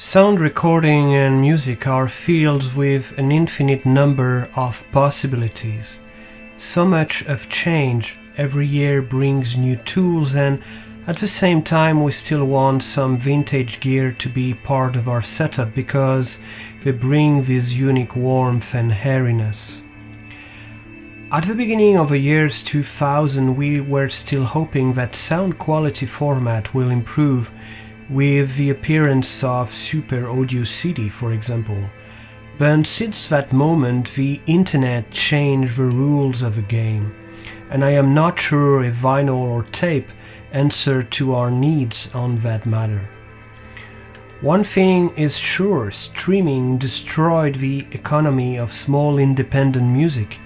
Sound recording and music are fields with an infinite number of possibilities. So much of change every year brings new tools, and at the same time we still want some vintage gear to be part of our setup because they bring this unique warmth and hairiness. At the beginning of the years 2000 we were still hoping that sound quality format will improve with the appearance of Super Audio CD, for example. But since that moment the internet changed the rules of the game, and I am not sure if vinyl or tape answer to our needs on that matter. One thing is sure, streaming destroyed the economy of small independent music,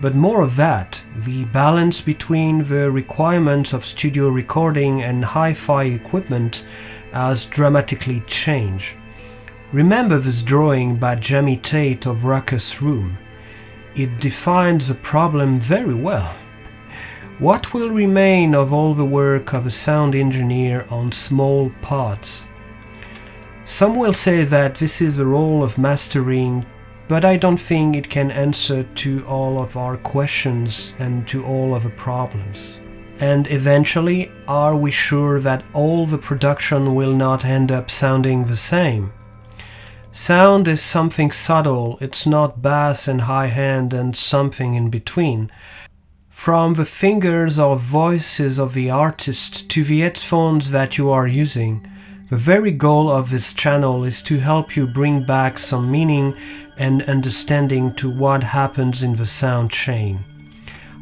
but more of that, the balance between the requirements of studio recording and hi-fi equipment has dramatically changed. Remember this drawing by Jamie Tate of Ruckus Room. It defines the problem very well. What will remain of all the work of a sound engineer on small pods? Some will say that this is the role of mastering, but I don't think it can answer to all of our questions and to all of the problems. And eventually, are we sure that all the production will not end up sounding the same? Sound is something subtle, it's not bass and high end and something in between. From the fingers or voices of the artist to the headphones that you are using, the very goal of this channel is to help you bring back some meaning and understanding to what happens in the sound chain.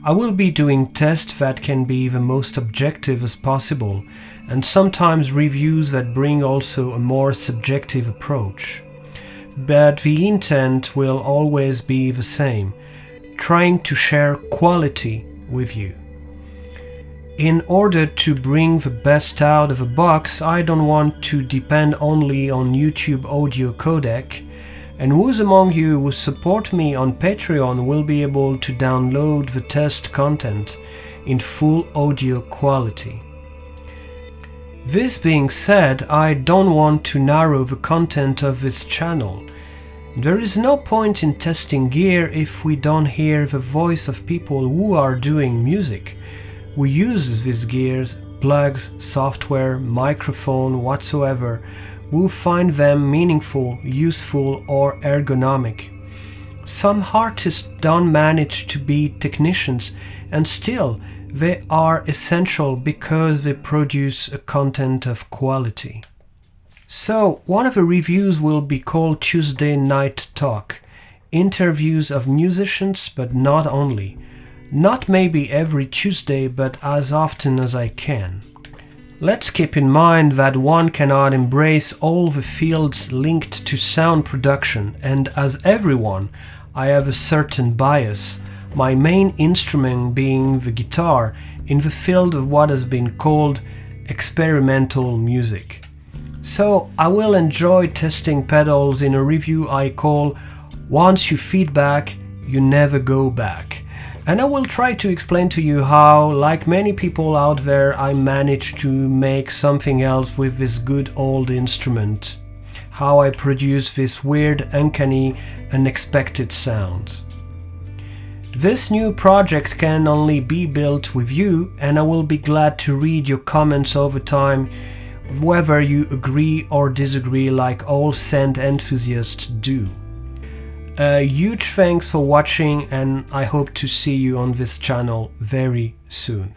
I will be doing tests that can be the most objective as possible, and sometimes reviews that bring also a more subjective approach. But the intent will always be the same, trying to share quality with you. In order to bring the best out of a box, I don't want to depend only on YouTube audio codec, and those among you who support me on Patreon will be able to download the test content in full audio quality. This being said, I don't want to narrow the content of this channel. There is no point in testing gear if we don't hear the voice of people who are doing music, who uses these gears, plugs, software, microphone, whatsoever, who find them meaningful, useful, or ergonomic. Some artists don't manage to be technicians, and still they are essential because they produce a content of quality. So, one of the reviews will be called Tuesday Night Talk, interviews of musicians, but not only. Not maybe every Tuesday, but as often as I can. Let's keep in mind that one cannot embrace all the fields linked to sound production, and as everyone, I have a certain bias, my main instrument being the guitar in the field of what has been called experimental music. So I will enjoy testing pedals in a review I call Once You Feedback, You Never Go Back. And I will try to explain to you how, like many people out there, I managed to make something else with this good old instrument. How I produce this weird, uncanny, unexpected sound. This new project can only be built with you, and I will be glad to read your comments over time, whether you agree or disagree like all sens enthusiasts do. A huge thanks for watching, and I hope to see you on this channel very soon.